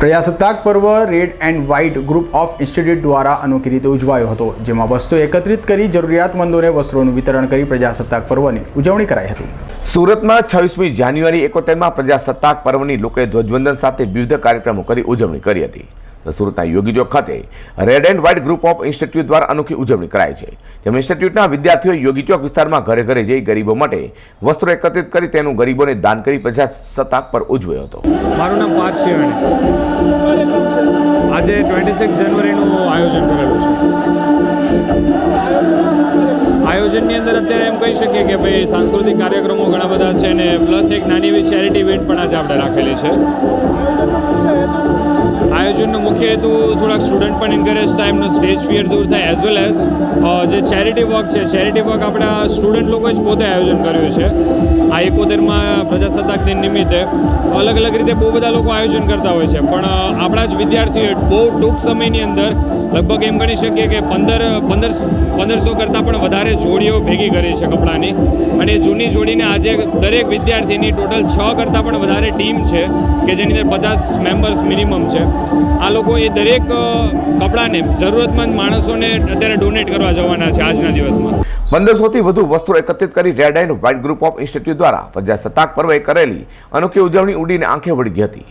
પ્રજાસત્તાક પર્વ red and white group of institute દ્વારા અનોખી રીતે ઉજવાયો હતો, જેમાં વસ્તુઓ એકત્રિત કરી જરૂરિયાતમંદોને વસ્ત્રોનું વિતરણ કરી પ્રજાસત્તાક પર્વની ઉજવણી કરાઈ હતી। સુરતમાં 26મી જાન્યુઆરી 71માં પ્રજાસત્તાક પર્વની લોકોએ ધ્વજવંદન સાથે વિવિધ કાર્યક્રમો કરી ઉજવણી કરી હતી। સુરતના યોગી ચોક ખાતે red and white group of institute દ્વારા અનોખી ઉજવણી કરાઈ છે, જેમાં ઇન્સ્ટિટ્યૂટના વિદ્યાર્થીઓએ યોગી ચોક વિસ્તારમાં ઘરે ઘરે જઈ ગરીબો માટે વસ્ત્રો એકત્રિત કરી તેનું ગરીબોને દાન કરી પ્રજાસત્તાક પર્વ ઉજવ્યો હતો। મારું નામ પાર્થ શિવાણી। આજે 26 જાન્યુઆરીનું આયોજન કરેલું છે। આયોજનની અંદર અત્યારે એમ કહી શકીએ કે ભાઈ સાંસ્કૃતિક કાર્યક્રમો ઘણા બધા છે ને પ્લસ એક નાની એવી ચેરિટી ઇવેન્ટ પણ આજે આપણે રાખેલી છે। આયોજનનો મુખ્ય હેતુ થોડાક સ્ટુડન્ટ પણ એન્કરેજ થાય, એમનો સ્ટેજ ફિયર દૂર થાય, એઝ વેલ એઝ જે ચેરિટી વર્ક છે, ચેરિટી વર્ક આપણા સ્ટુડન્ટ લોકોએ જ પોતે આયોજન કર્યું છે। આ 71માં પ્રજાસત્તાક દિન નિમિત્તે અલગ અલગ રીતે બહુ બધા લોકો આયોજન કરતા હોય છે, પણ આપણા જ વિદ્યાર્થીઓએ બહુ ટૂંક સમયની અંદર લગભગ એમ ગણી શકીએ કે 1500 કરતાં પણ વધારે જોડીઓ ભેગી કરી છે કપડાની, અને એ જૂની જોડીને આજે દરેક વિદ્યાર્થીની ટોટલ 6 કરતાં પણ વધારે ટીમ છે કે જેની અંદર 50 મેમ્બર્સ મિનિમમ છે। આ લોકો એ દરેક કપડાને જરૂરતમંદ માણસોને અત્યારે ડોનેટ કરવા જવાના છે આજના દિવસમાં। 1500થી વધુ વસ્ત્રો એકત્રિત કરી red and white group of institute દ્વારા પ્રજાસત્તાક પર્વે કરેલી અનોખી ઉજવણી ઉડીને આંખે વળી ગઈ હતી।